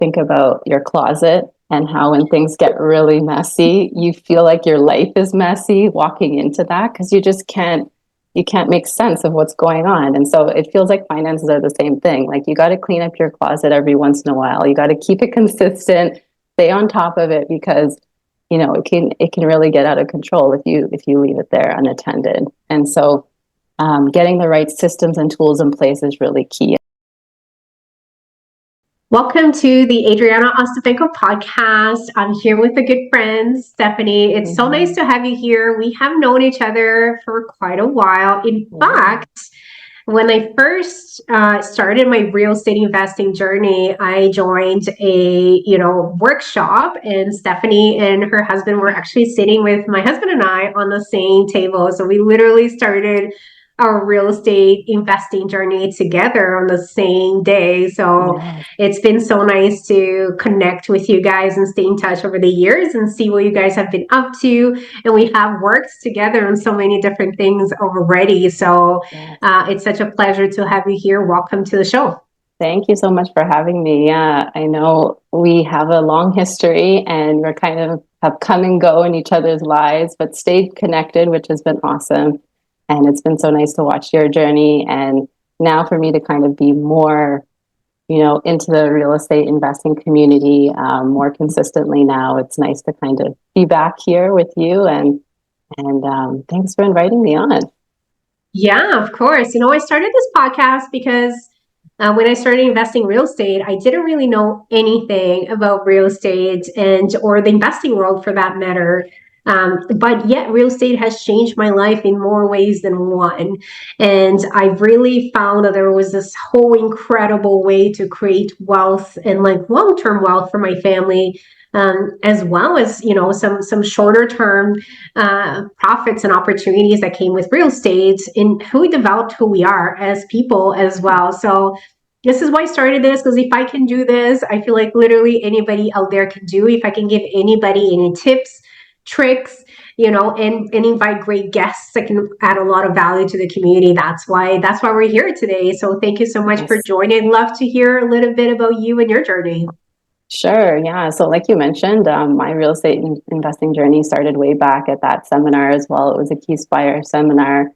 think about your closet and how when things get really messy, you feel like your life is messy walking into that because you can't make sense of what's going on. And so it feels like finances are the same thing. Like you got to clean up your closet every once in a while. You got to keep it consistent, stay on top of it because it can really get out of control if you leave it there unattended. And so getting the right systems and tools in place is really key. Welcome to the Adriana Ostapenko podcast. I'm here with a good friend, Stefanie. It's so nice to have you here. We have known each other for quite a while. In fact, when I first started my real estate investing journey, I joined a workshop, and Stefanie and her husband were actually sitting with my husband and I on the same table. So we literally started our real estate investing journey together on the same day. So it's been so nice to connect with you guys and stay in touch over the years and see what you guys have been up to. And we have worked together on so many different things already. So it's such a pleasure to have you here. Welcome to the show. Thank you so much for having me. Yeah, I know we have a long history and we're kind of have come and go in each other's lives, but stayed connected, which has been awesome. And it's been so nice to watch your journey. And now for me to kind of be more, into the real estate investing community more consistently now, it's nice to kind of be back here with you. And thanks for inviting me on. Yeah, of course. I started this podcast because when I started investing in real estate, I didn't really know anything about real estate or the investing world for that matter. But yet real estate has changed my life in more ways than one. And I really found that there was this whole incredible way to create wealth and like long-term wealth for my family, as well as, some shorter term profits and opportunities that came with real estate in who we developed who we are as people as well. So this is why I started this, because if I can do this, I feel like literally anybody out there can do. If I can give anybody any tips, tricks, and invite great guests that can add a lot of value to the community. That's why we're here today. So thank you so much for joining. I'd love to hear a little bit about you and your journey. Sure. Yeah. So like you mentioned, my real estate investing journey started way back at that seminar as well. It was a Keyspire seminar.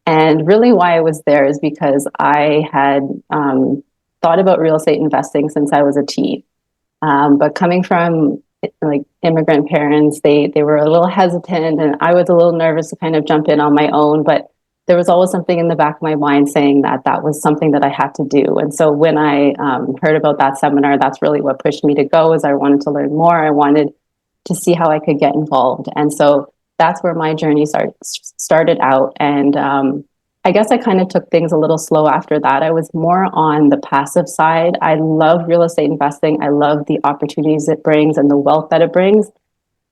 And really why I was there is because I had thought about real estate investing since I was a teen. But coming from like immigrant parents, they were a little hesitant and I was a little nervous to kind of jump in on my own, but there was always something in the back of my mind saying that was something that I had to do. And so when I heard about that seminar, that's really what pushed me to go, is I wanted to learn more. I wanted to see how I could get involved. And so that's where my journey started out. And I guess I kind of took things a little slow after that. I was more on the passive side. I love real estate investing. I love the opportunities it brings and the wealth that it brings.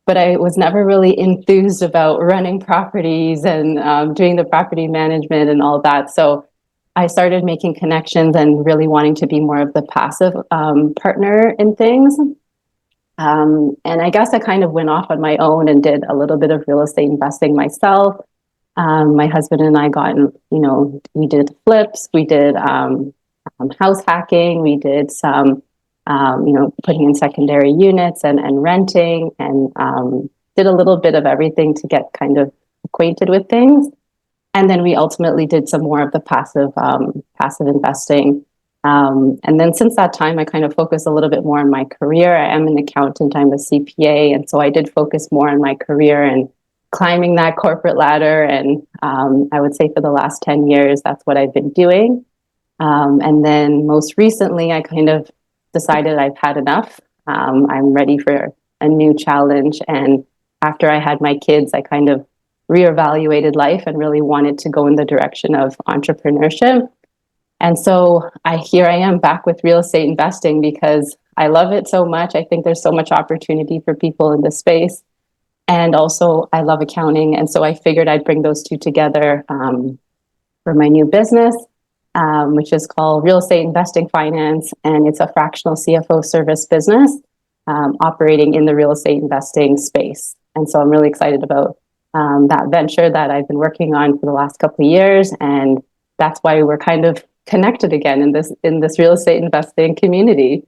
But I was never really enthused about running properties and doing the property management and all that. So I started making connections and really wanting to be more of the passive partner in things. And I guess I kind of went off on my own and did a little bit of real estate investing myself. My husband and I we did flips, we did house hacking, we did some, putting in secondary units and renting, and did a little bit of everything to get kind of acquainted with things. And then we ultimately did some more of the passive investing. And then since that time, I kind of focused a little bit more on my career. I am an accountant, I'm a CPA. And so I did focus more on my career and climbing that corporate ladder. And I would say for the last 10 years, that's what I've been doing. And then most recently, I kind of decided I've had enough. I'm ready for a new challenge. And after I had my kids, I kind of reevaluated life and really wanted to go in the direction of entrepreneurship. And so here I am back with real estate investing because I love it so much. I think there's so much opportunity for people in this space. And also I love accounting. And so I figured I'd bring those two together for my new business, which is called Real Estate Investing Finance. And it's a fractional CFO service business operating in the real estate investing space. And so I'm really excited about that venture that I've been working on for the last couple of years. And that's why we're kind of connected again in this real estate investing community.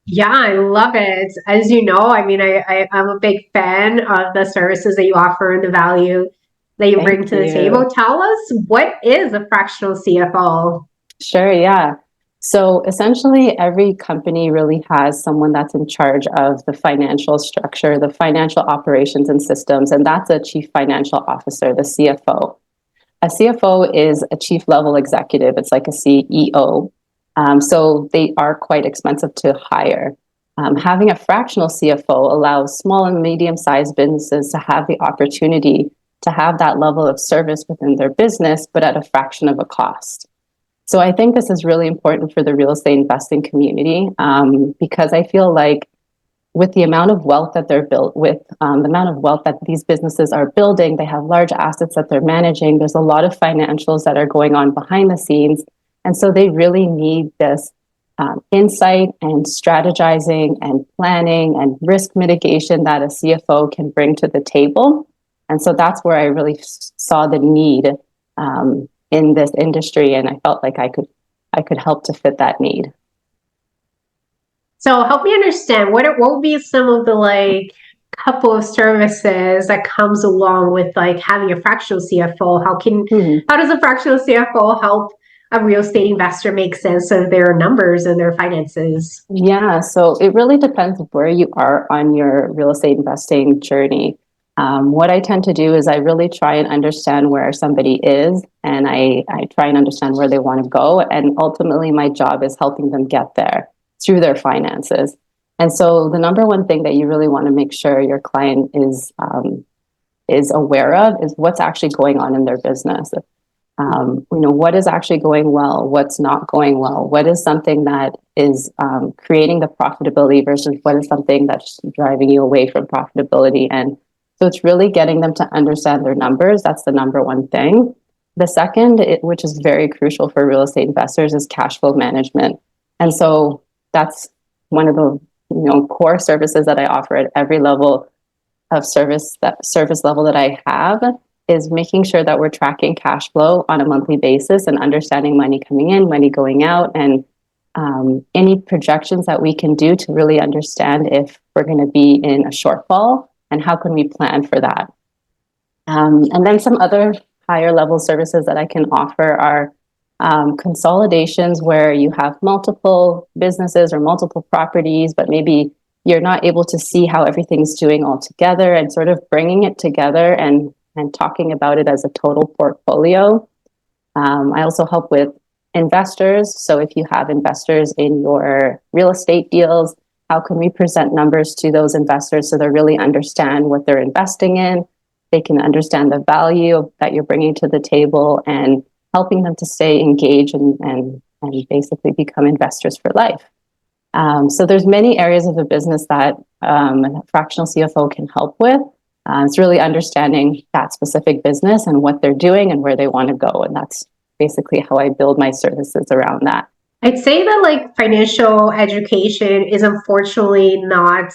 Yeah, I love it. As you know, I mean, I'm a big fan of the services that you offer and the value that you bring Thank to the table. you. Tell us, what is a fractional CFO? Sure, yeah. So essentially, every company really has someone that's in charge of the financial structure, the financial operations and systems, and that's a chief financial officer, the CFO. A CFO is a chief level executive. It's like a CEO. So they are quite expensive to hire. Having a fractional CFO allows small and medium-sized businesses to have the opportunity to have that level of service within their business, but at a fraction of a cost. So I think this is really important for the real estate investing community, because I feel like with the amount of wealth that they're built with, the amount of wealth that these businesses are building, they have large assets that they're managing. There's a lot of financials that are going on behind the scenes. And so they really need this insight and strategizing and planning and risk mitigation that a CFO can bring to the table. And so that's where I really saw the need in this industry, and I felt like I could help to fit that need. So help me understand, what would be some of the like couple of services that comes along with like having a fractional CFO? Mhm. How does a fractional CFO help a real estate investor make sense of their numbers and their finances? Yeah, so it really depends where you are on your real estate investing journey. What I tend to do is I really try and understand where somebody is, and I try and understand where they want to go. And ultimately, my job is helping them get there through their finances. And so, the number one thing that you really want to make sure your client is aware of is what's actually going on in their business. What is actually going well, what's not going well, what is something that is creating the profitability versus what is something that's driving you away from profitability. And so it's really getting them to understand their numbers. That's the number one thing. The second, which is very crucial for real estate investors, is cash flow management. And so that's one of the core services that I offer at every level of service, that service level that I have, is making sure that we're tracking cash flow on a monthly basis and understanding money coming in, money going out, and any projections that we can do to really understand if we're going to be in a shortfall and how can we plan for that. And then some other higher level services that I can offer are consolidations, where you have multiple businesses or multiple properties, but maybe you're not able to see how everything's doing all together, and sort of bringing it together and talking about it as a total portfolio. I also help with investors. So if you have investors in your real estate deals, how can we present numbers to those investors so they really understand what they're investing in? They can understand the value that you're bringing to the table, and helping them to stay engaged and basically become investors for life. So there's many areas of the business that a fractional CFO can help with. It's really understanding that specific business and what they're doing and where they want to go. And that's basically how I build my services around that. I'd say that like financial education is unfortunately not,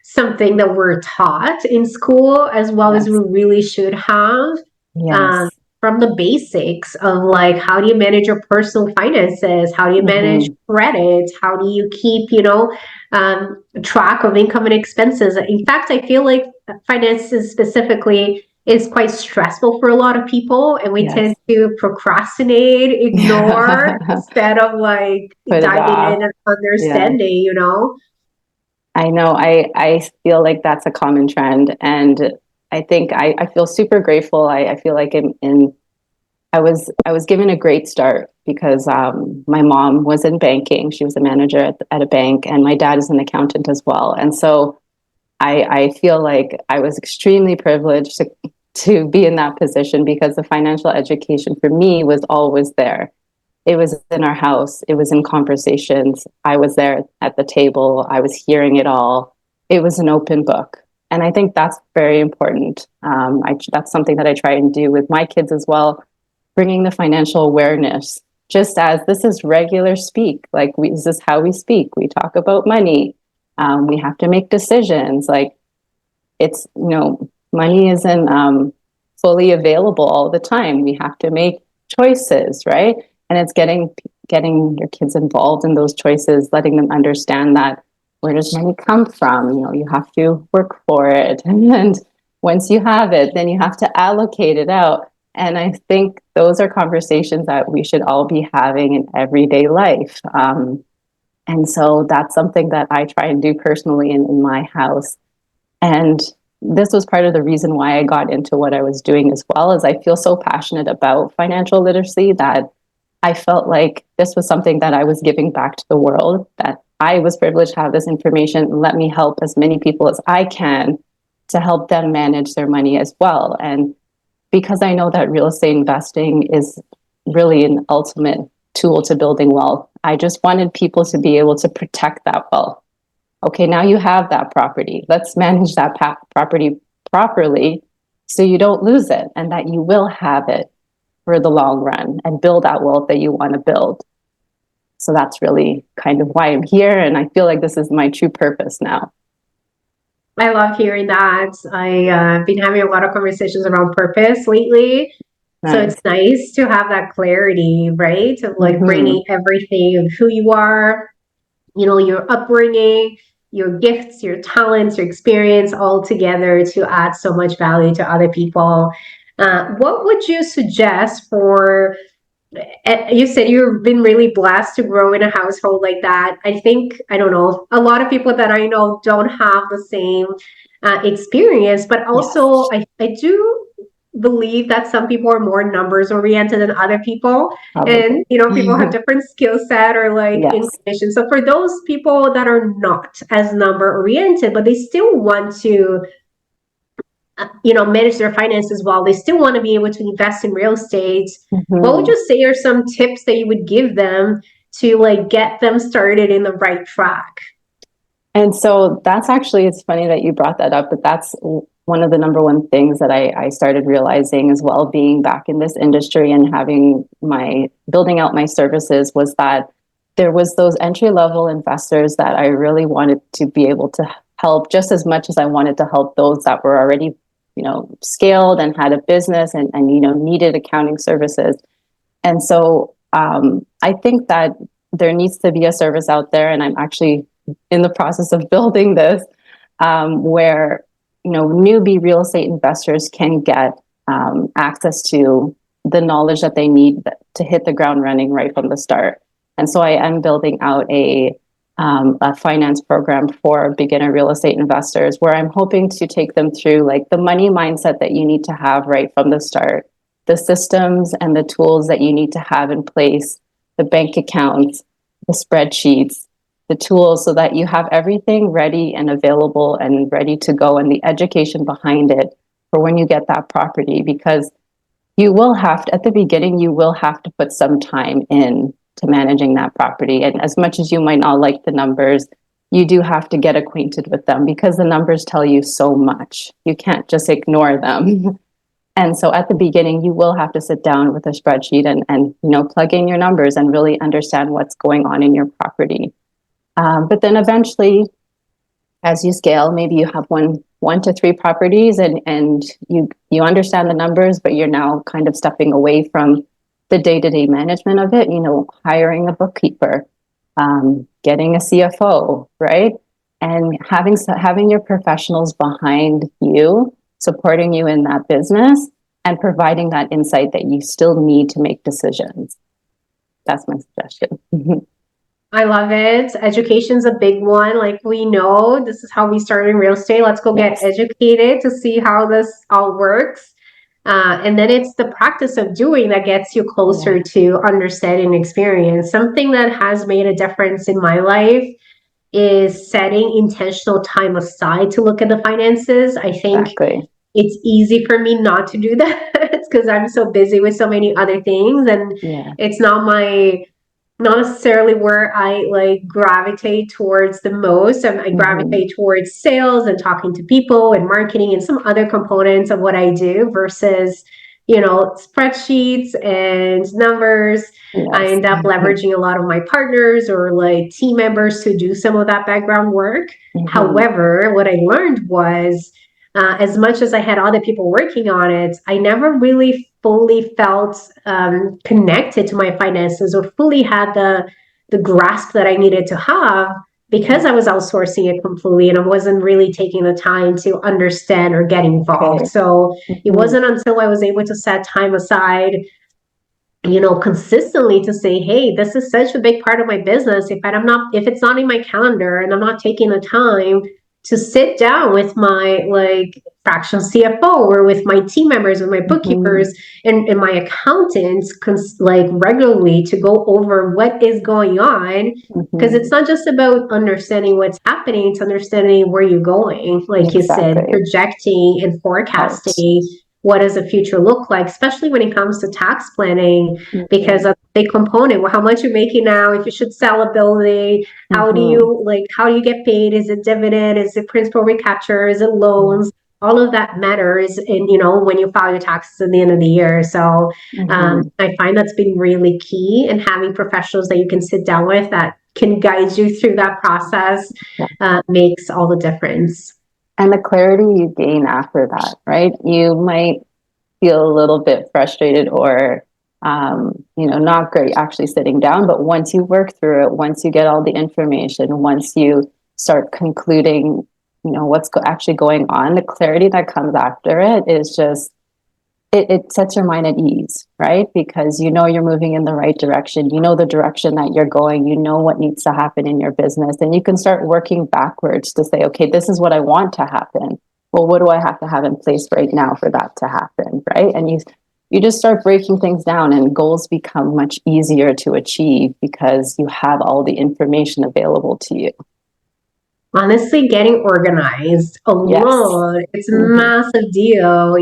something that we're taught in school as well as we Yes. really should have. Um, Yes. from the basics of like, how do you manage your personal finances? How do you manage Mm-hmm. credit? How do you keep, track of income and expenses? In fact, I feel like finances specifically is quite stressful for a lot of people, and we tend Yes. to procrastinate, ignore, instead of like Put it diving off. in and Yeah. understanding. I know. I feel like that's a common trend. And I think I feel super grateful. I feel like I was given a great start because my mom was in banking. She was a manager at a bank, and my dad is an accountant as well. And so I feel like I was extremely privileged to be in that position, because the financial education for me was always there. It was in our house. It was in conversations. I was there at the table. I was hearing it all. It was an open book. And I think that's very important. That's something that I try and do with my kids as well, bringing the financial awareness, just as this is regular speak. Like, this is how we speak. We talk about money. We have to make decisions. Like, it's, money isn't fully available all the time. We have to make choices, right? And it's getting getting your kids involved in those choices, letting them understand that where does money come from? You have to work for it. And once you have it, then you have to allocate it out. And I think those are conversations that we should all be having in everyday life. And so that's something that I try and do personally in my house. And this was part of the reason why I got into what I was doing as well, as I feel so passionate about financial literacy that I felt like this was something that I was giving back to the world, that I was privileged to have this information. Let me help as many people as I can to help them manage their money as well. And because I know that real estate investing is really an ultimate tool to building wealth, I just wanted people to be able to protect that wealth. Okay, now you have that property. Let's manage that property properly so you don't lose it and that you will have it for the long run and build that wealth that you want to build. So that's really kind of why I'm here. And I feel like this is my true purpose now. I love hearing that. I've been having a lot of conversations around purpose lately. Nice. So it's nice to have that clarity, right? Of like bringing everything of who you are, your upbringing, your gifts, your talents, your experience all together to add so much value to other people. What would you suggest for, you said you've been really blessed to grow in a household like that. I think, I don't know, a lot of people that I know don't have the same experience, but also yes. I do believe that some people are more numbers oriented than other people. Probably. And, people have different skill set or like yes. inclination. So for those people that are not as number oriented, but they still want to manage their finances well, they still want to be able to invest in real estate. What would you say are some tips that you would give them to like get them started in the right track? And so that's actually, it's funny that you brought that up, but that's one of the number one things that I started realizing as well, being back in this industry and building out my services, was that there was those entry-level investors that I really wanted to be able to help just as much as I wanted to help those that were already scaled and had a business and needed accounting services. And so I think that there needs to be a service out there, and I'm actually in the process of building this, where newbie real estate investors can get access to the knowledge that they need to hit the ground running right from the start. And so I am building out a finance program for beginner real estate investors, where I'm hoping to take them through like the money mindset that you need to have right from the start, the systems and the tools that you need to have in place, the bank accounts, the spreadsheets, the tools, so that you have everything ready and available and ready to go, and the education behind it for when you get that property. Because you will have to, at the beginning, you will have to put some time in to managing that property. And as much as you might not like the numbers, you do have to get acquainted with them, because the numbers tell you so much. You can't just ignore them. And so at the beginning, you will have to sit down with a spreadsheet and plug in your numbers and really understand what's going on in your property. But then eventually, as you scale, maybe you have one to three properties and you understand the numbers, but you're now kind of stepping away from the day-to-day management of it, hiring a bookkeeper, getting a CFO, right? And having your professionals behind you, supporting you in that business and providing that insight that you still need to make decisions. That's my suggestion. I love it. Education's a big one. Like, we know this is how we started in real estate. Let's go get educated to see how this all works. And then it's the practice of doing that gets you closer to understanding experience. Something that has made a difference in my life is setting intentional time aside to look at the finances. I think it's easy for me not to do that because I'm so busy with so many other things, and it's not necessarily where I like gravitate towards the most. I gravitate towards sales and talking to people and marketing and some other components of what I do versus, spreadsheets and numbers. I end up leveraging a lot of my partners or like team members to do some of that background work. However, what I learned was as much as I had other people working on it, I never really fully felt connected to my finances or fully had the grasp that I needed to have because I was outsourcing it completely and I wasn't really taking the time to understand or get involved. Okay. So it wasn't until I was able to set time aside, consistently to say, hey, this is such a big part of my business. If it's not in my calendar and I'm not taking the time to sit down with my fractional CFO or with my team members or my bookkeepers and my accountants regularly to go over what is going on, because it's not just about understanding what's happening, it's understanding where you're going, like you said, projecting and forecasting what does the future look like, especially when it comes to tax planning, because that's a big component. Well, how much you're making now, if you should sell a building, how do you get paid? Is it dividend? Is it principal recapture? Is it loans? All of that matters in, when you file your taxes at the end of the year. So I find that's been really key, and having professionals that you can sit down with that can guide you through that process makes all the difference. And the clarity you gain after that, right? You might feel a little bit frustrated or, not great actually sitting down. But once you work through it, once you get all the information, once you start concluding, what's actually going on, the clarity that comes after it is just, it sets your mind at ease, right? Because you're moving in the right direction. You know the direction that you're going. You know what needs to happen in your business. And you can start working backwards to say, okay, this is what I want to happen. Well, what do I have to have in place right now for that to happen, right? And you just start breaking things down, and goals become much easier to achieve because you have all the information available to you. Honestly, getting organized alone, it's a massive deal,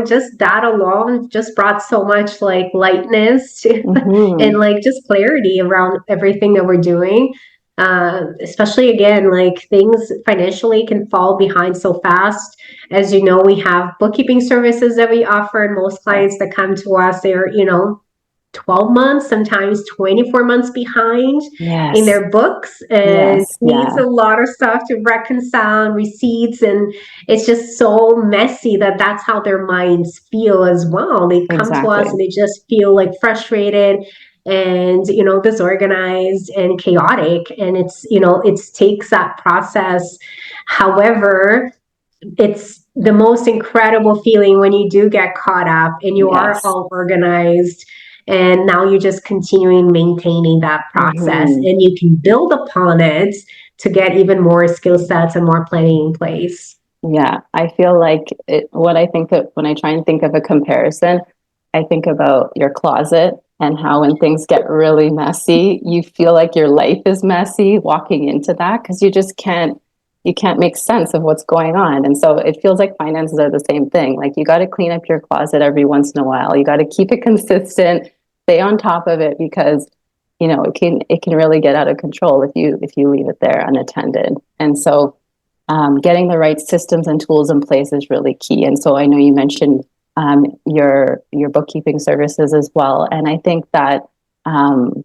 just that alone just brought so much lightness and just clarity around everything that we're doing. Especially again, things financially can fall behind so fast. As you know, we have bookkeeping services that we offer, and most clients that come to us, they're, 12 months, sometimes 24 months behind in their books, and needs a lot of stuff to reconcile receipts. And it's just so messy that's how their minds feel as well. They come to us and they just feel frustrated and, disorganized and chaotic. And it takes that process. However, it's the most incredible feeling when you do get caught up and you are all organized. And now you're just continuing maintaining that process, and you can build upon it to get even more skill sets and more planning in place. Yeah, I feel like what I think of when I try and think of a comparison, I think about your closet and how when things get really messy, you feel like your life is messy walking into that because you can't make sense of what's going on. And so it feels like finances are the same thing. Like you got to clean up your closet every once in a while. You got to keep it consistent, stay on top of it, because it can really get out of control if you leave it there unattended. And so getting the right systems and tools in place is really key. And so I know you mentioned your bookkeeping services as well. And I think that having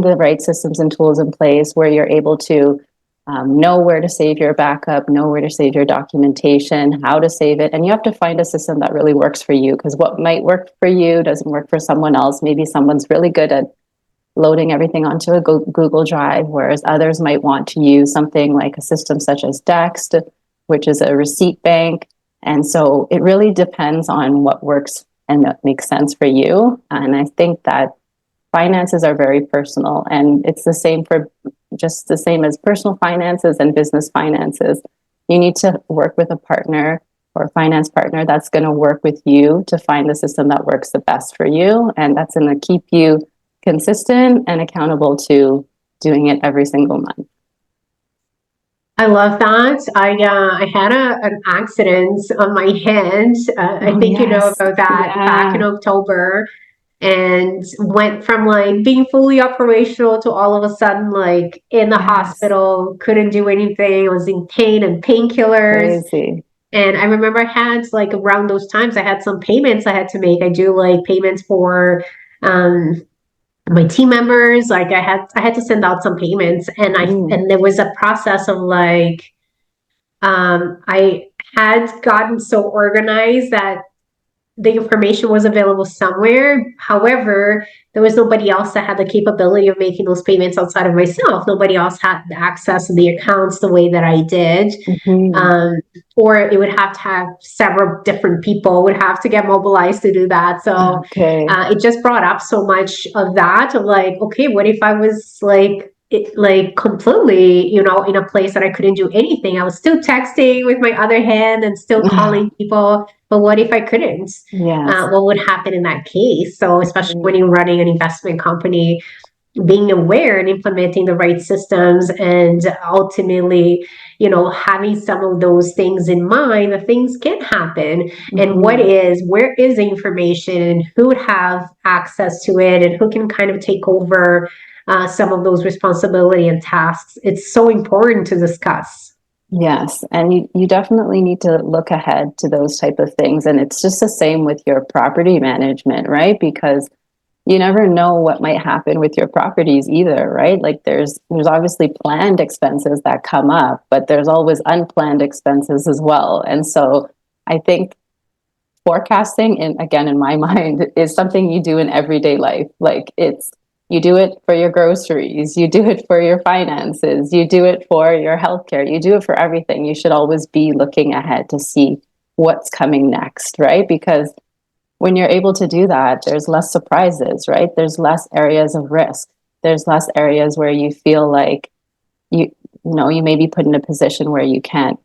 the right systems and tools in place where you're able to know where to save your backup, know where to save your documentation, how to save it. And you have to find a system that really works for you, because what might work for you doesn't work for someone else. Maybe someone's really good at loading everything onto a Google Drive, whereas others might want to use something like a system such as Dext, which is a receipt bank. And so it really depends on what works and that makes sense for you. And I think that finances are very personal, and it's the same as personal finances and business finances. You need to work with a partner or a finance partner that's going to work with you to find the system that works the best for you, and that's going to keep you consistent and accountable to doing it every single month. I love that. I had an accident on my hand. I think you know about that back in October, and went from being fully operational to all of a sudden in the hospital, couldn't do anything. I was in pain and painkillers. Crazy. And I remember I had around those times I had some payments I had to make. I do payments for my team members. I had to send out some payments, and and there was a process of I had gotten so organized that the information was available somewhere. However, there was nobody else that had the capability of making those payments outside of myself. Nobody else had access to the accounts the way that I did. Mm-hmm. Or it would have to have several different people would have to get mobilized to do that. So Okay. it just brought up so much of that of like, okay, what if I was like completely, in a place that I couldn't do anything? I was still texting with my other hand and still calling people. But what if I couldn't? Yes. What would happen in that case? So especially when Mm. you're running an investment company, being aware and implementing the right systems and ultimately having some of those things in mind, that things can happen. And Mm-hmm. where is the information and who would have access to it and who can kind of take over some of those responsibility and tasks. It's so important to discuss. Yes, and you definitely need to look ahead to those type of things. And it's just the same with your property management, right? Because you never know what might happen with your properties either, right? Like there's obviously planned expenses that come up, but there's always unplanned expenses as well. And so I think forecasting, and again in my mind, is something you do in everyday life. Like you do it for your groceries, you do it for your finances, you do it for your healthcare, you do it for everything. You should always be looking ahead to see what's coming next, right? Because when you're able to do that, there's less surprises, right? There's less areas of risk. There's less areas where you feel like you may be put in a position where you can't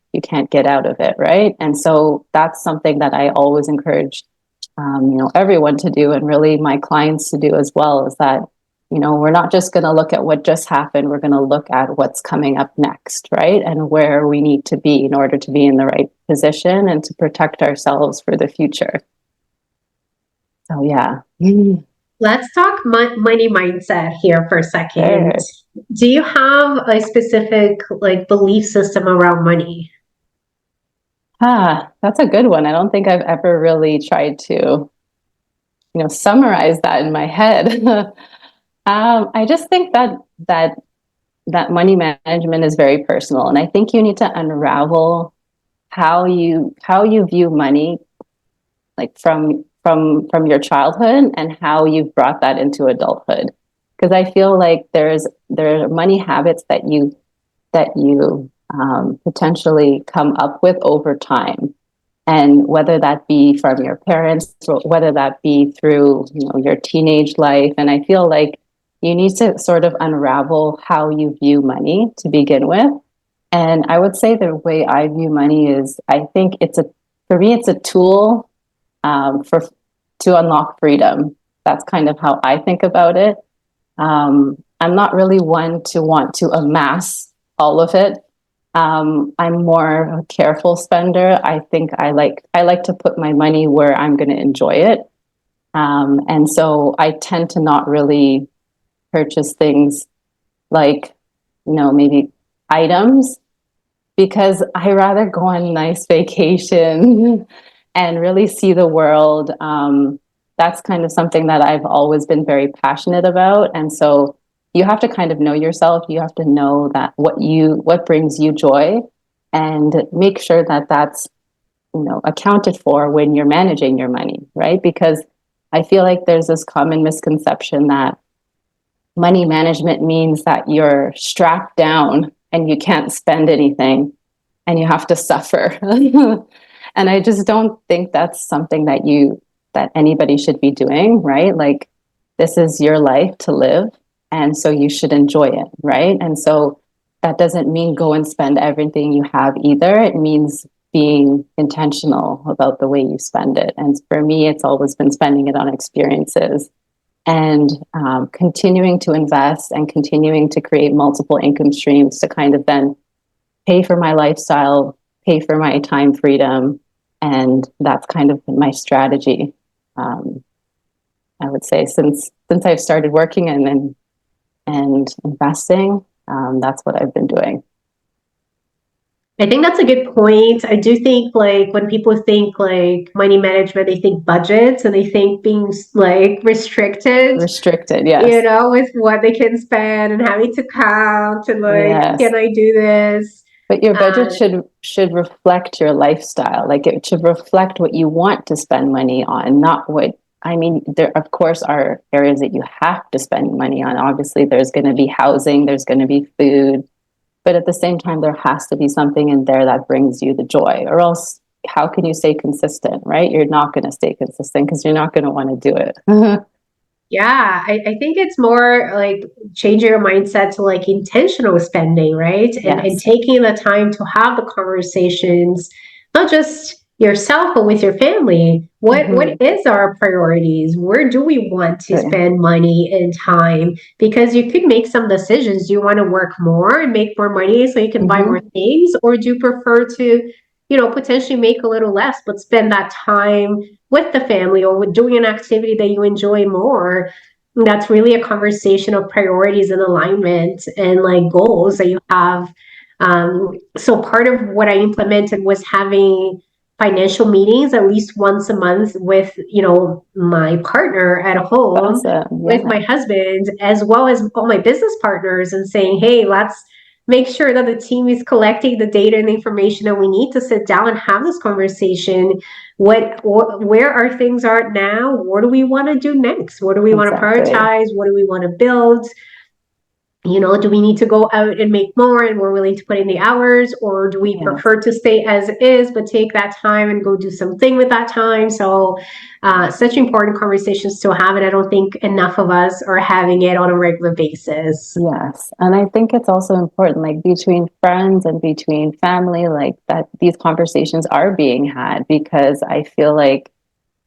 get out of it, right? And so that's something that I always encourage everyone to do, and really my clients to do as well, is that we're not just going to look at what just happened. We're going to look at what's coming up next, right? And where we need to be in order to be in the right position and to protect ourselves for the future. So yeah. Let's talk money mindset here for a second. Sure. Do you have a specific like belief system around money? That's a good one. I don't think I've ever really tried to, summarize that in my head. I just think that money management is very personal, and I think you need to unravel how you view money, like from your childhood, and how you've brought that into adulthood. Because I feel like there are money habits that you potentially come up with over time, and whether that be from your parents, whether that be through your teenage life. And I feel like you need to sort of unravel how you view money to begin with. And I would say the way I view money is, I think for me it's a tool, for to unlock freedom. That's kind of how I think about it. I'm not really one to want to amass all of it. I'm more a careful spender. I think I like to put my money where I'm going to enjoy it. And so I tend to not really purchase things like, maybe items, because I rather go on a nice vacation and really see the world. That's kind of something that I've always been very passionate about. And so you have to kind of know yourself. You have to know that what brings you joy, and make sure that that's accounted for when you're managing your money, right? Because I feel like there's this common misconception that money management means that you're strapped down and you can't spend anything and you have to suffer. And I just don't think that's something that anybody should be doing, right? Like, this is your life to live, and so you should enjoy it, right? And so that doesn't mean go and spend everything you have either. It means being intentional about the way you spend it. And for me, it's always been spending it on experiences, and continuing to invest and continuing to create multiple income streams to kind of then pay for my lifestyle, pay for my time freedom. And that's kind of been my strategy. I would say since I've started working and investing, that's what I've been doing. I think that's a good point. I do think like when people think like money management, they think budgets and they think being like restricted, Restricted, yes. with what they can spend and having to count and like, Yes. can I do this? But your budget should reflect your lifestyle. Like it should reflect what you want to spend money on, not what, I mean, there of course are areas that you have to spend money on. Obviously, there's going to be housing, there's going to be food, but at the same time, there has to be something in there that brings you the joy, or else how can you stay consistent, right? You're not going to stay consistent because you're not going to want to do it. Yeah, I think it's more like changing your mindset to like intentional spending, right? And Yes. taking the time to have the conversations, not just yourself, but with your family. What is our priorities? Where do we want to Okay. spend money and time? Because you could make some decisions. Do you want to work more and make more money so you can buy more things? Or do you prefer to, potentially make a little less, but spend that time with the family or with doing an activity that you enjoy more? That's really a conversation of priorities and alignment and like goals that you have. So part of what I implemented was having financial meetings at least once a month with, my partner at home, Awesome. with Yeah. my husband, as well as all my business partners, and saying, hey, let's make sure that the team is collecting the data and the information that we need to sit down and have this conversation. Where our things are now? What do we want to do next? What do we want to Exactly. prioritize? What do we want to build? Do we need to go out and make more and we're willing to put in the hours, or do we Yes. prefer to stay as is but take that time and go do something with that time? So such important conversations to have, and I don't think enough of us are having it on a regular basis. Yes. And I think it's also important, like between friends and between family, like that these conversations are being had, because I feel like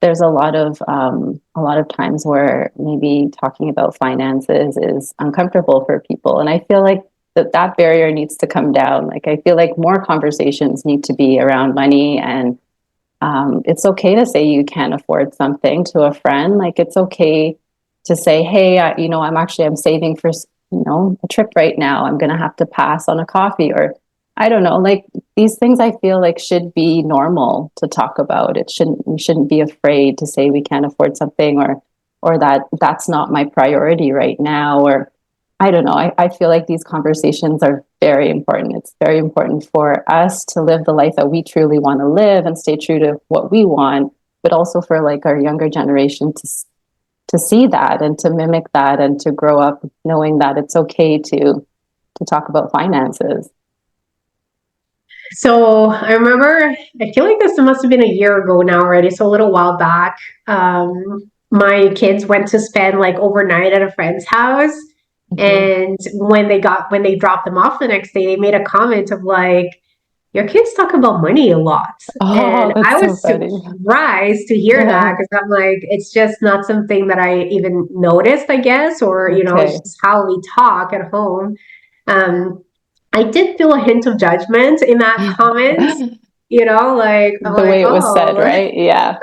there's a lot of times where maybe talking about finances is uncomfortable for people. And I feel like that barrier needs to come down. Like I feel like more conversations need to be around money, and it's okay to say you can't afford something to a friend. Like it's okay to say, hey, I'm saving for, a trip right now. I'm going to have to pass on a coffee, or I don't know, like these things I feel like should be normal to talk about. We shouldn't be afraid to say we can't afford something, or that's not my priority right now, or I don't know. I feel like these conversations are very important. It's very important for us to live the life that we truly want to live and stay true to what we want, but also for like our younger generation to see that and to mimic that and to grow up knowing that it's okay to talk about finances. So I remember, I feel like this must have been a year ago now already, so a little while back. My kids went to spend like overnight at a friend's house. And when they dropped them off the next day, they made a comment of like, your kids talk about money a lot. Oh, And I that's so was funny. surprised to hear that, because I'm like, it's just not something that I even noticed, I guess, or, it's Okay. just how we talk at home. Um, I did feel a hint of judgment in that comment, like, I'm The like, way it was said, oh. right? Yeah.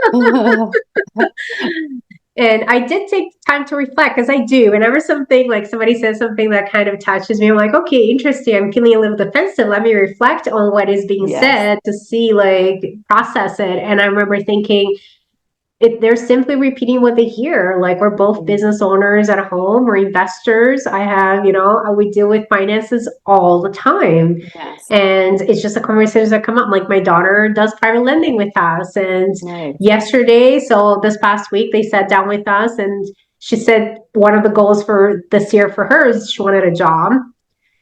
And I did take time to reflect, because I do. Whenever something like somebody says something that kind of touches me, I'm like, okay, interesting. I'm feeling a little defensive. Let me reflect on what is being Yes. said to see, like, process it. And I remember thinking, they're simply repeating what they hear. Like, we're both business owners at home, we're investors. I have, we deal with finances all the time. Yes. And it's just a conversation that come up. Like, my daughter does private lending with us. And Nice. this past week, they sat down with us, and she said one of the goals for this year for her is she wanted a job.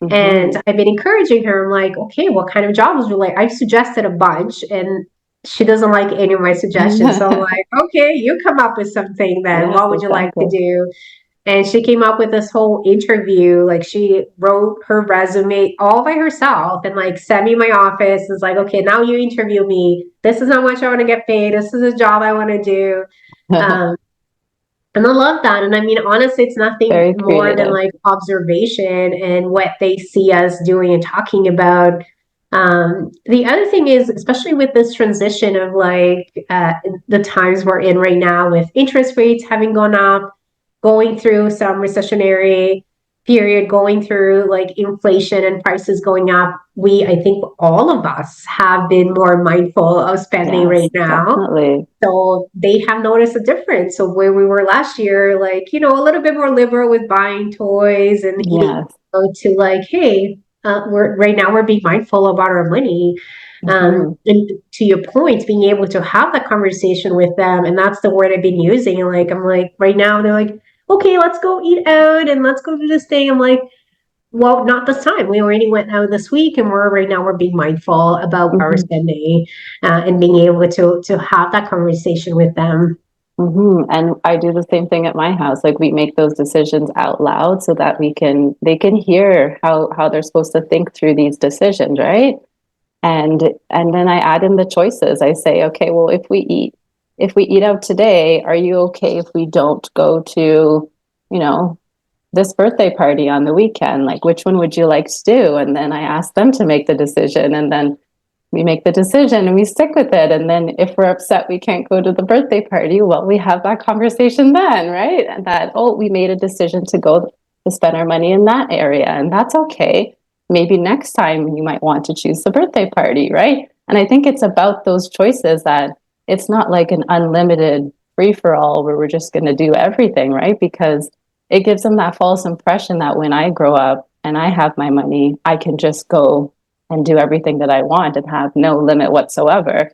And I've been encouraging her. I'm like, okay, what kind of job would you like? I've suggested a bunch, and she doesn't like any of my suggestions. So I'm like, okay, you come up with something then. Yes, What would you like to exactly. do? And she came up with this whole interview. Like, she wrote her resume all by herself and like sent me my office. It's like, okay, now you interview me. This is how much I want to get paid. This is a job I want to do. Um, and I love that. And I mean, honestly, it's nothing Very more than creative. like observation and what they see us doing and talking about. The other thing is, especially with this transition of like the times we're in right now, with interest rates having gone up, going through some recessionary period, going through like inflation and prices going up, I think all of us have been more mindful of spending Yes, right now. definitely. So they have noticed a difference. So where we were last year, like, a little bit more liberal with buying toys and eating, Yes. to like, hey, right now we're being mindful about our money. And to your point, being able to have that conversation with them, and that's the word I've been using. And like, I'm like, right now they're like, okay, let's go eat out and let's go do this thing. I'm like, well, not this time. We already went out this week, and we're being mindful about our spending, and being able to have that conversation with them. And I do the same thing at my house. Like, we make those decisions out loud so that they can hear how they're supposed to think through these decisions, right? And then I add in the choices. I say, okay, well, if we eat out today, are you okay if we don't go to, this birthday party on the weekend? Like, which one would you like to do? And then I ask them to make the decision, and then we make the decision and we stick with it. And then if we're upset we can't go to the birthday party, well, we have that conversation then, right? And that, oh, we made a decision to go to spend our money in that area, and that's okay. Maybe next time you might want to choose the birthday party, right? And I think it's about those choices, that it's not like an unlimited free-for-all where we're just going to do everything, right? Because it gives them that false impression that when I grow up and I have my money, I can just go and do everything that I want and have no limit whatsoever.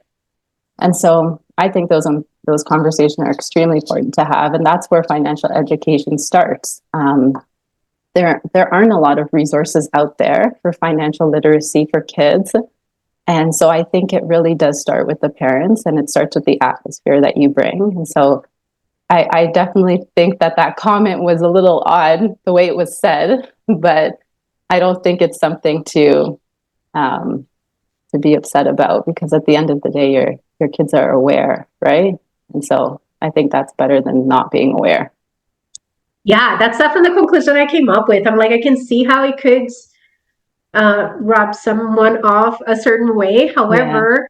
And so I think those conversations are extremely important to have, and that's where financial education starts. There aren't a lot of resources out there for financial literacy for kids. And so I think it really does start with the parents, and it starts with the atmosphere that you bring. And so I definitely think that comment was a little odd, the way it was said, but I don't think it's something to be upset about, because at the end of the day, your kids are aware, right? And so I think that's better than not being aware. Yeah, that's definitely the conclusion I came up with. I'm like, I can see how it could rub someone off a certain way. However,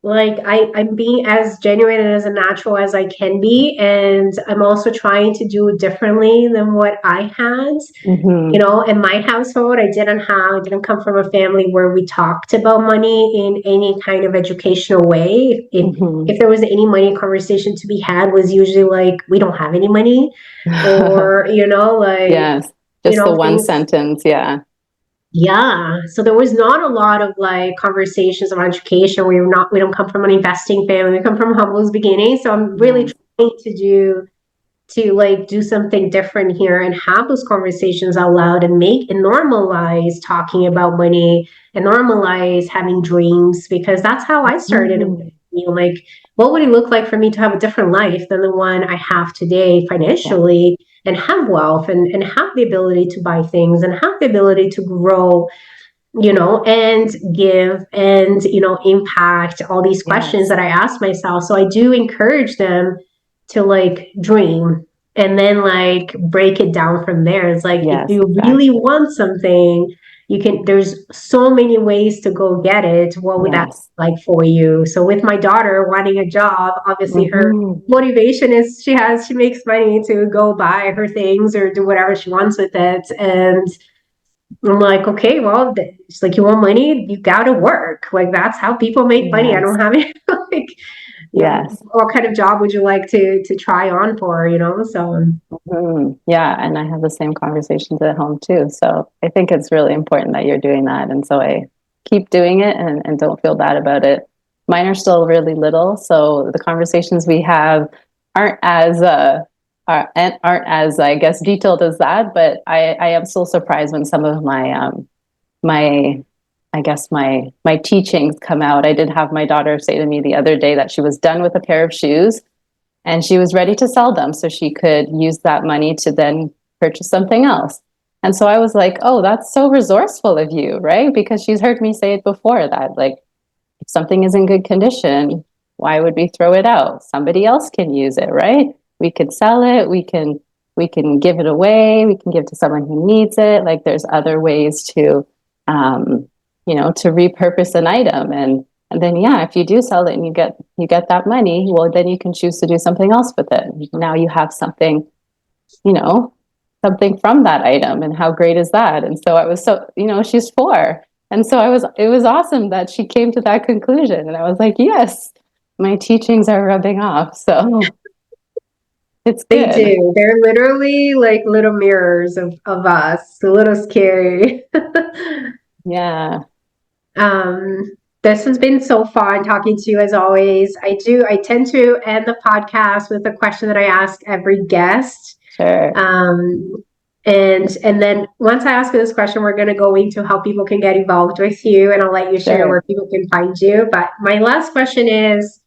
like I'm being as genuine and as a natural as I can be, and I'm also trying to do differently than what I had. In my household, I didn't come from a family where we talked about money in any kind of educational way. If there was any money conversation to be had, was usually like, we don't have any money, or like, yes, just the one things, sentence. Yeah. So there was not a lot of like conversations about education. We don't come from an investing family. We come from humble beginnings. So I'm really trying to do something different here and have those conversations out loud and normalize talking about money and normalize having dreams, because that's how I started. Like, what would it look like for me to have a different life than the one I have today financially, and have wealth and have the ability to buy things and have the ability to grow, and give and, impact all these questions that I ask myself. So I do encourage them to like dream and then like break it down from there. It's like, if you really want something, there's so many ways to go get it. What would that look like for you? So with my daughter wanting a job, obviously her motivation is she makes money to go buy her things or do whatever she wants with it. And I'm like, okay, well, it's like, you want money, you gotta work. Like, that's how people make money. I don't have any like, what kind of job would you like to try on for, so yeah, and I have the same conversations at home too. So I think it's really important that you're doing that, and so I keep doing it and don't feel bad about it. Mine are still really little, so the conversations we have aren't as I guess detailed as that, but I am still surprised when some of my teachings come out. I did have my daughter say to me the other day that she was done with a pair of shoes and she was ready to sell them so she could use that money to then purchase something else. And so I was like, oh, that's so resourceful of you, right? Because she's heard me say it before, that like, if something is in good condition, why would we throw it out? Somebody else can use it, right? We could sell it, we can give it away, we can give to someone who needs it. Like, there's other ways to to repurpose an item, and then if you do sell it and you get that money, well, then you can choose to do something else with it. Now you have something, something from that item, and how great is that? And so I was she's 4, and so it was awesome that she came to that conclusion, and I was like, yes, my teachings are rubbing off. So it's good. They do. They're literally like little mirrors of us. A little scary. Yeah, Um, this has been so fun talking to you as always. I tend to end the podcast with a question that I ask every guest. sure, Um, and then once I ask you this question, we're going to go into how people can get involved with you, and I'll let you share sure. where people can find you. But my last question is,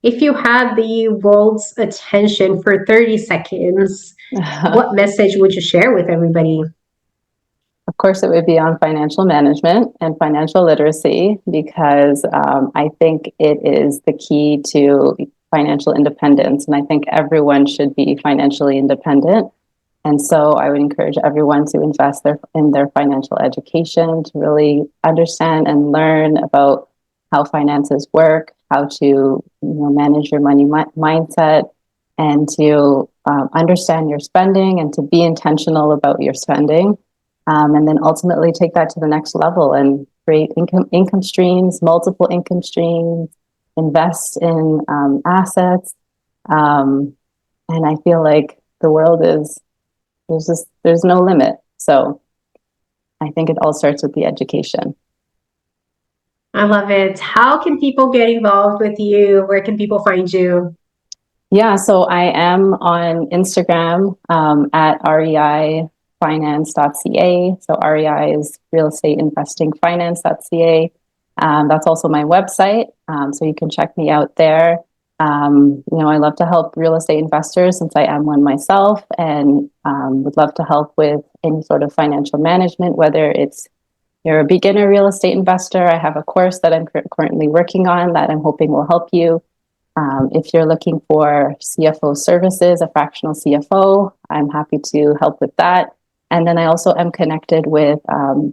if you had the world's attention for 30 seconds, what message would you share with everybody? Of course, it would be on financial management and financial literacy because I think it is the key to financial independence. And I think everyone should be financially independent. And so I would encourage everyone to invest in their financial education to really understand and learn about how finances work, how to manage your money mindset, and to understand your spending and to be intentional about your spending. And then ultimately take that to the next level and create income streams, multiple income streams, invest in assets. And I feel like the world is there's no limit. So I think it all starts with the education. I love it. How can people get involved with you? Where can people find you? Yeah, so I am on Instagram at reifinance.ca. So REI is RealEstateInvestingFinance.ca. That's also my website, so you can check me out there. I love to help real estate investors since I am one myself, and would love to help with any sort of financial management, whether it's you're a beginner real estate investor. I have a course that I'm currently working on that I'm hoping will help you. If you're looking for CFO services, a fractional CFO, I'm happy to help with that. And then I also am connected with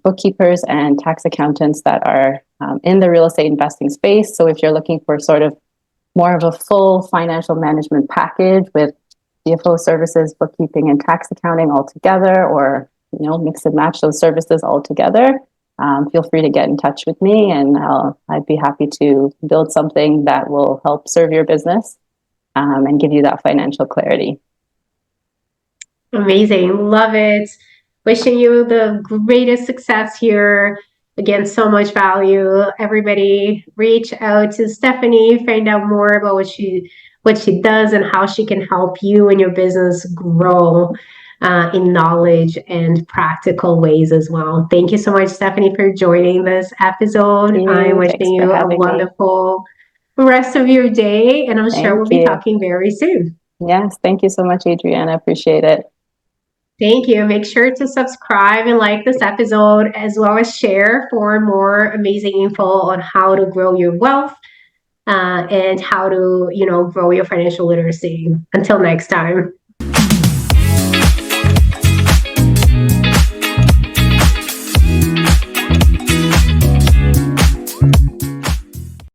bookkeepers and tax accountants that are in the real estate investing space. So if you're looking for sort of more of a full financial management package with CFO services, bookkeeping, and tax accounting all together, or mix and match those services all together, feel free to get in touch with me, and I'd be happy to build something that will help serve your business and give you that financial clarity. Amazing. Love it. Wishing you the greatest success here. Again, so much value. Everybody reach out to Stefanie, find out more about what she does and how she can help you and your business grow in knowledge and practical ways as well. Thank you so much, Stefanie, for joining this episode. I'm Thanks wishing for you a having me. wonderful rest of your day, and I'm sure Thank we'll be you. talking very soon. Yes, thank you so much, Adriana. Appreciate it. Thank you. Make sure to subscribe and like this episode, as well as share for more amazing info on how to grow your wealth and how to, grow your financial literacy. Until next time.